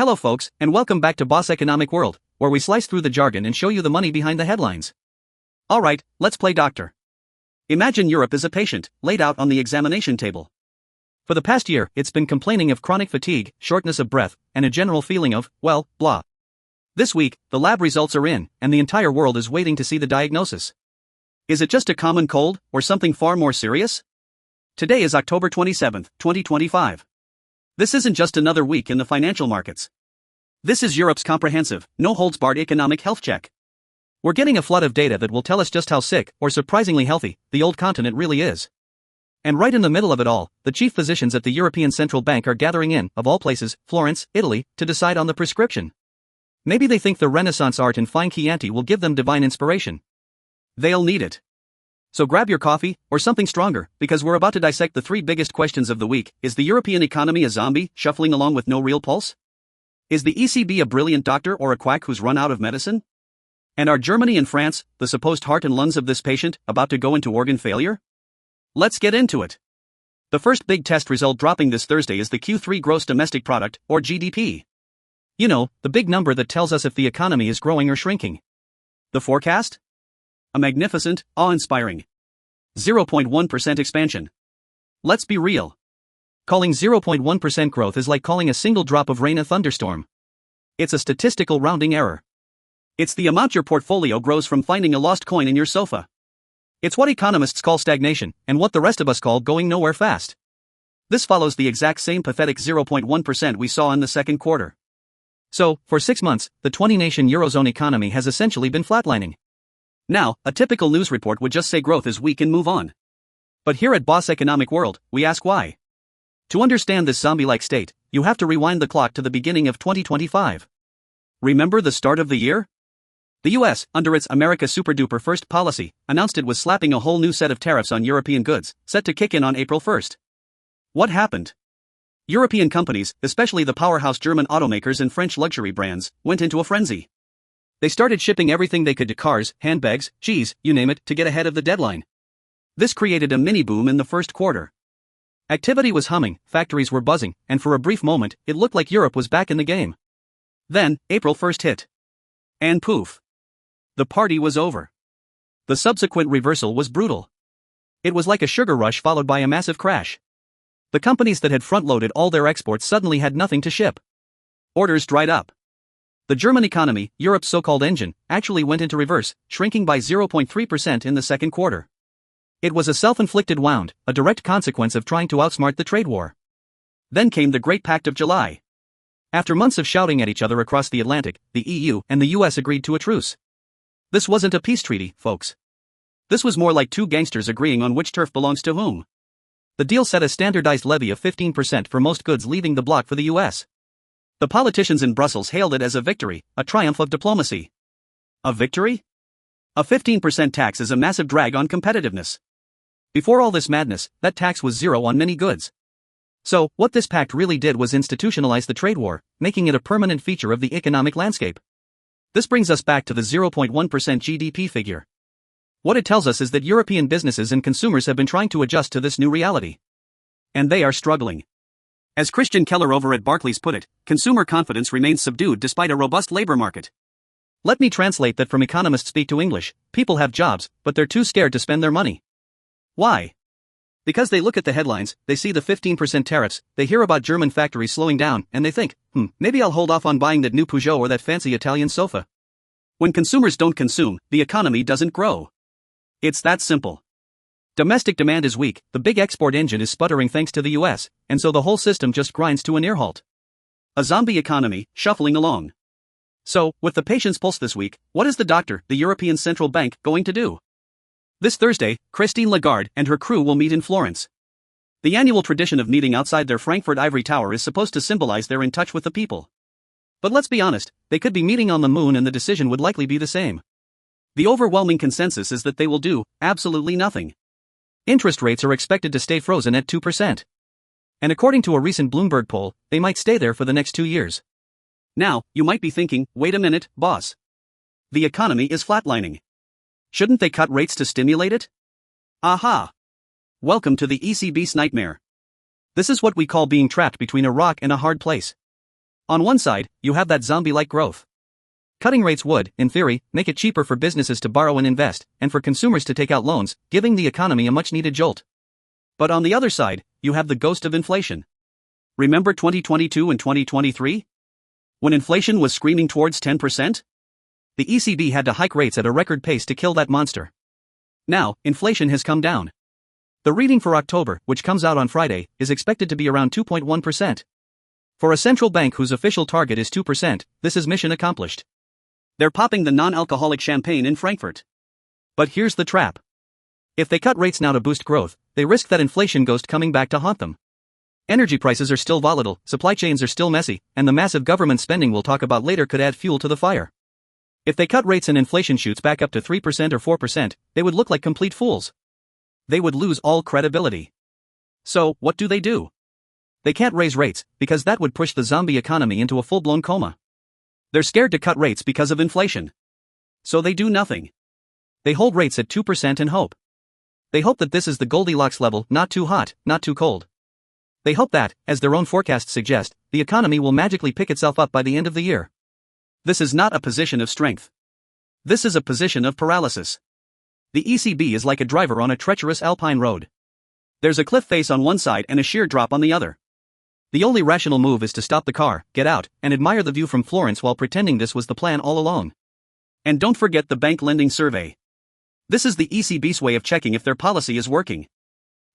Hello folks, and welcome back to Boss Economic World, where we slice through the jargon and show you the money behind the headlines. Alright, let's play doctor. Imagine Europe is a patient, laid out on the examination table. For the past year, it's been complaining of chronic fatigue, shortness of breath, and a general feeling of, well, blah. This week, the lab results are in, and the entire world is waiting to see the diagnosis. Is it just a common cold, or something far more serious? Today is October 27, 2025. This isn't just another week in the financial markets. This is Europe's comprehensive, no-holds-barred economic health check. We're getting a flood of data that will tell us just how sick, or surprisingly healthy, the old continent really is. And right in the middle of it all, the chief physicians at the European Central Bank are gathering in, of all places, Florence, Italy, to decide on the prescription. Maybe they think the Renaissance art in fine Chianti will give them divine inspiration. They'll need it. So grab your coffee, or something stronger, because we're about to dissect the three biggest questions of the week. Is the European economy a zombie, shuffling along with no real pulse? Is the ECB a brilliant doctor or a quack who's run out of medicine? And are Germany and France, the supposed heart and lungs of this patient, about to go into organ failure? Let's get into it. The first big test result dropping this Thursday is the Q3 gross domestic product, or GDP. You know, the big number that tells us if the economy is growing or shrinking. The forecast? A magnificent, awe-inspiring 0.1% expansion. Let's be real. Calling 0.1% growth is like calling a single drop of rain a thunderstorm. It's a statistical rounding error. It's the amount your portfolio grows from finding a lost coin in your sofa. It's what economists call stagnation, and what the rest of us call going nowhere fast. This follows the exact same pathetic 0.1% we saw in the second quarter. So, for 6 months, the 20-nation Eurozone economy has essentially been flatlining. Now, a typical news report would just say growth is weak and move on. But here at Boss Economic World, we ask why. To understand this zombie-like state, you have to rewind the clock to the beginning of 2025. Remember the start of the year? The US, under its America Super-Duper First policy, announced it was slapping a whole new set of tariffs on European goods, set to kick in on April 1st. What happened? European companies, especially the powerhouse German automakers and French luxury brands, went into a frenzy. They started shipping everything they could to cars, handbags, cheese, you name it, to get ahead of the deadline. This created a mini-boom in the first quarter. Activity was humming, factories were buzzing, and for a brief moment, it looked like Europe was back in the game. Then, April 1st hit. And poof. The party was over. The subsequent reversal was brutal. It was like a sugar rush followed by a massive crash. The companies that had front-loaded all their exports suddenly had nothing to ship. Orders dried up. The German economy, Europe's so-called engine, actually went into reverse, shrinking by 0.3% in the second quarter. It was a self-inflicted wound, a direct consequence of trying to outsmart the trade war. Then came the Great Pact of July. After months of shouting at each other across the Atlantic, the EU and the US agreed to a truce. This wasn't a peace treaty, folks. This was more like two gangsters agreeing on which turf belongs to whom. The deal set a standardized levy of 15% for most goods leaving the bloc for the US. The politicians in Brussels hailed it as a victory, a triumph of diplomacy. A victory? A 15% tax is a massive drag on competitiveness. Before all this madness, that tax was zero on many goods. So, what this pact really did was institutionalize the trade war, making it a permanent feature of the economic landscape. This brings us back to the 0.1% GDP figure. What it tells us is that European businesses and consumers have been trying to adjust to this new reality. And they are struggling. As Christian Keller over at Barclays put it, consumer confidence remains subdued despite a robust labor market. Let me translate that from economist speak to English: people have jobs, but they're too scared to spend their money. Why? Because they look at the headlines, they see the 15% tariffs, they hear about German factories slowing down, and they think, maybe I'll hold off on buying that new Peugeot or that fancy Italian sofa. When consumers don't consume, the economy doesn't grow. It's that simple. Domestic demand is weak, the big export engine is sputtering thanks to the US, and so the whole system just grinds to a near halt. A zombie economy, shuffling along. So, with the patient's pulse this week, what is the doctor, the European Central Bank, going to do? This Thursday, Christine Lagarde and her crew will meet in Florence. The annual tradition of meeting outside their Frankfurt ivory tower is supposed to symbolize they're in touch with the people. But let's be honest, they could be meeting on the moon and the decision would likely be the same. The overwhelming consensus is that they will do absolutely nothing. Interest rates are expected to stay frozen at 2%. And according to a recent Bloomberg poll, they might stay there for the next 2 years. Now, you might be thinking, wait a minute, boss. The economy is flatlining. Shouldn't they cut rates to stimulate it? Aha! Welcome to the ECB's nightmare. This is what we call being trapped between a rock and a hard place. On one side, you have that zombie-like growth. Cutting rates would, in theory, make it cheaper for businesses to borrow and invest, and for consumers to take out loans, giving the economy a much-needed jolt. But on the other side, you have the ghost of inflation. Remember 2022 and 2023? When inflation was screaming towards 10%? The ECB had to hike rates at a record pace to kill that monster. Now, inflation has come down. The reading for October, which comes out on Friday, is expected to be around 2.1%. For a central bank whose official target is 2%, this is mission accomplished. They're popping the non-alcoholic champagne in Frankfurt. But here's the trap. If they cut rates now to boost growth, they risk that inflation ghost coming back to haunt them. Energy prices are still volatile, supply chains are still messy, and the massive government spending we'll talk about later could add fuel to the fire. If they cut rates and inflation shoots back up to 3% or 4%, they would look like complete fools. They would lose all credibility. So, what do? They can't raise rates, because that would push the zombie economy into a full-blown coma. They're scared to cut rates because of inflation. So they do nothing. They hold rates at 2% and hope. They hope that this is the Goldilocks level, not too hot, not too cold. They hope that, as their own forecasts suggest, the economy will magically pick itself up by the end of the year. This is not a position of strength. This is a position of paralysis. The ECB is like a driver on a treacherous alpine road. There's a cliff face on one side and a sheer drop on the other. The only rational move is to stop the car, get out, and admire the view from Florence while pretending this was the plan all along. And don't forget the bank lending survey. This is the ECB's way of checking if their policy is working.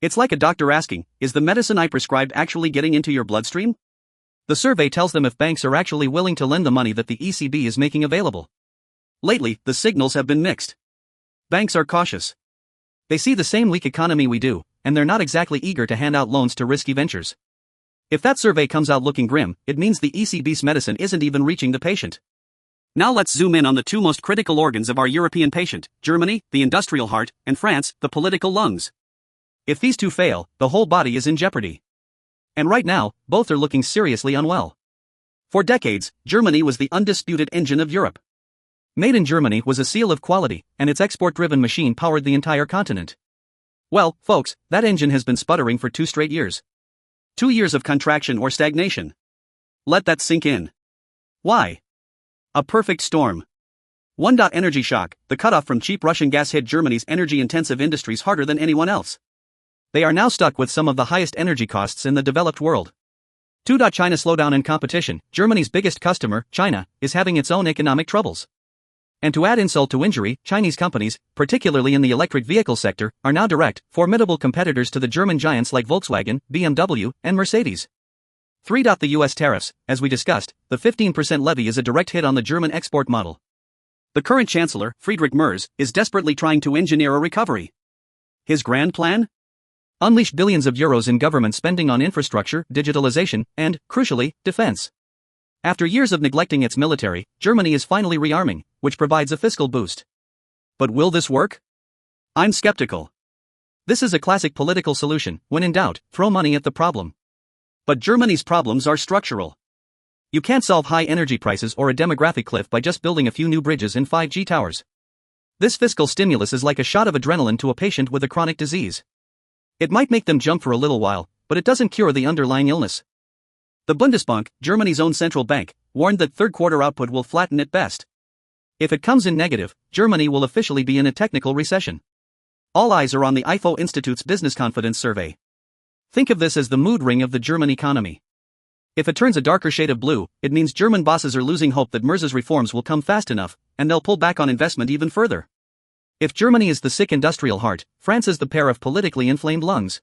It's like a doctor asking, is the medicine I prescribed actually getting into your bloodstream? The survey tells them if banks are actually willing to lend the money that the ECB is making available. Lately, the signals have been mixed. Banks are cautious. They see the same weak economy we do, and they're not exactly eager to hand out loans to risky ventures. If that survey comes out looking grim, it means the ECB's medicine isn't even reaching the patient. Now let's zoom in on the two most critical organs of our European patient, Germany, the industrial heart, and France, the political lungs. If these two fail, the whole body is in jeopardy. And right now, both are looking seriously unwell. For decades, Germany was the undisputed engine of Europe. Made in Germany was a seal of quality, and its export-driven machine powered the entire continent. Well, folks, that engine has been sputtering for 2 straight years. 2 years of contraction or stagnation. Let that sink in. Why? A perfect storm. Energy shock, the cutoff from cheap Russian gas hit Germany's energy-intensive industries harder than anyone else. They are now stuck with some of the highest energy costs in the developed world. 2. China slowdown in competition, Germany's biggest customer, China, is having its own economic troubles. And to add insult to injury, Chinese companies, particularly in the electric vehicle sector, are now direct, formidable competitors to the German giants like Volkswagen, BMW, and Mercedes. 3. The US tariffs, as we discussed, the 15% levy is a direct hit on the German export model. The current chancellor, Friedrich Merz, is desperately trying to engineer a recovery. His grand plan? Unleash billions of euros in government spending on infrastructure, digitalization, and, crucially, defense. After years of neglecting its military, Germany is finally rearming, which provides a fiscal boost. But will this work? I'm skeptical. This is a classic political solution: when in doubt, throw money at the problem. But Germany's problems are structural. You can't solve high energy prices or a demographic cliff by just building a few new bridges and 5G towers. This fiscal stimulus is like a shot of adrenaline to a patient with a chronic disease. It might make them jump for a little while, but it doesn't cure the underlying illness. The Bundesbank, Germany's own central bank, warned that third-quarter output will flatten at best. If it comes in negative, Germany will officially be in a technical recession. All eyes are on the IFO Institute's business confidence survey. Think of this as the mood ring of the German economy. If it turns a darker shade of blue, it means German bosses are losing hope that Merz's reforms will come fast enough, and they'll pull back on investment even further. If Germany is the sick industrial heart, France is the pair of politically inflamed lungs.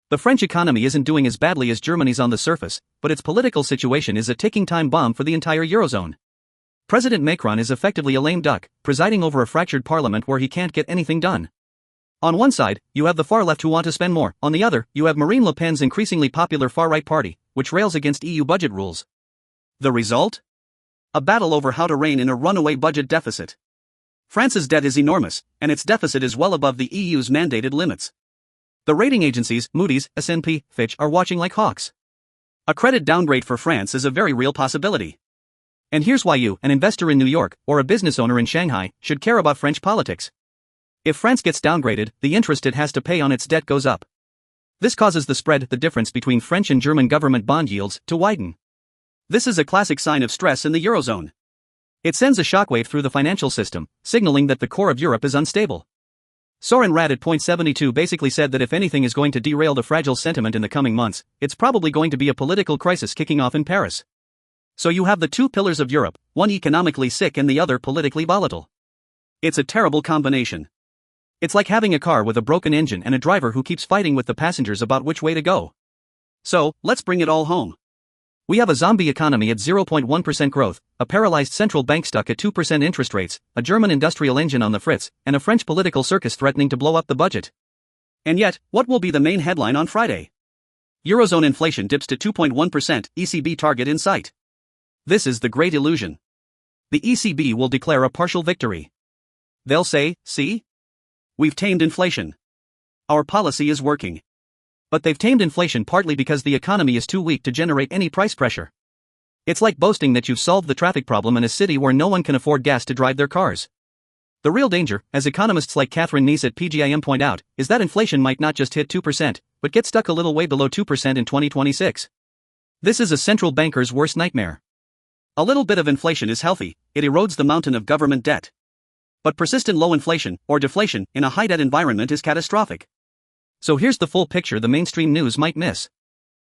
The French economy isn't doing as badly as Germany's on the surface, but its political situation is a ticking time bomb for the entire Eurozone. President Macron is effectively a lame duck, presiding over a fractured parliament where he can't get anything done. On one side, you have the far left who want to spend more. On the other, you have Marine Le Pen's increasingly popular far-right party, which rails against EU budget rules. The result? A battle over how to rein in a runaway budget deficit. France's debt is enormous, and its deficit is well above the EU's mandated limits. The rating agencies, Moody's, S&P, Fitch, are watching like hawks. A credit downgrade for France is a very real possibility. And here's why you, an investor in New York, or a business owner in Shanghai, should care about French politics. If France gets downgraded, the interest it has to pay on its debt goes up. This causes the spread, the difference between French and German government bond yields, to widen. This is a classic sign of stress in the Eurozone. It sends a shockwave through the financial system, signaling that the core of Europe is unstable. Soren Rad at point 72 basically said that if anything is going to derail the fragile sentiment in the coming months, it's probably going to be a political crisis kicking off in Paris. So you have the two pillars of Europe, one economically sick and the other politically volatile. It's a terrible combination. It's like having a car with a broken engine and a driver who keeps fighting with the passengers about which way to go. So, let's bring it all home. We have a zombie economy at 0.1% growth, a paralyzed central bank stuck at 2% interest rates, a German industrial engine on the fritz, and a French political circus threatening to blow up the budget. And yet, what will be the main headline on Friday? Eurozone inflation dips to 2.1%, ECB target in sight. This is the great illusion. The ECB will declare a partial victory. They'll say, see? We've tamed inflation. Our policy is working. But they've tamed inflation partly because the economy is too weak to generate any price pressure. It's like boasting that you've solved the traffic problem in a city where no one can afford gas to drive their cars. The real danger, as economists like Catherine Neese at PGIM point out, is that inflation might not just hit 2%, but get stuck a little way below 2% in 2026. This is a central banker's worst nightmare. A little bit of inflation is healthy, it erodes the mountain of government debt. But persistent low inflation, or deflation, in a high-debt environment is catastrophic. So here's the full picture the mainstream news might miss.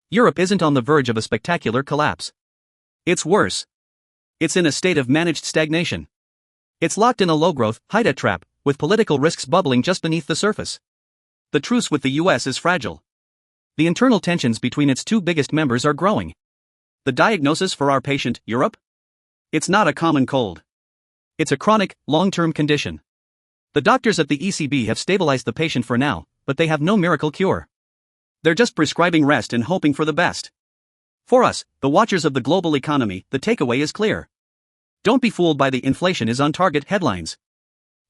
Europe isn't on the verge of a spectacular collapse. It's worse. It's in a state of managed stagnation. It's locked in a low-growth, high-debt trap, with political risks bubbling just beneath the surface. The truce with the US is fragile. The internal tensions between its two biggest members are growing. The diagnosis for our patient, Europe? It's not a common cold. It's a chronic, long-term condition. The doctors at the ECB have stabilized the patient for now, but they have no miracle cure. They're just prescribing rest and hoping for the best. For us, the watchers of the global economy, the takeaway is clear. Don't be fooled by the inflation is on target headlines.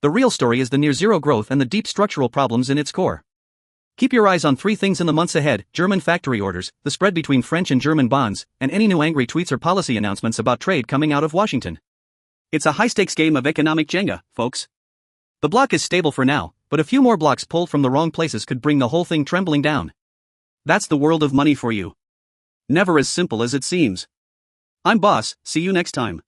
The real story is the near-zero growth and the deep structural problems in its core. Keep your eyes on three things in the months ahead: German factory orders, the spread between French and German bonds, and any new angry tweets or policy announcements about trade coming out of Washington. It's a high-stakes game of economic Jenga, folks. The block is stable for now, but a few more blocks pulled from the wrong places could bring the whole thing trembling down. That's the world of money for you. Never as simple as it seems. I'm Boss, see you next time.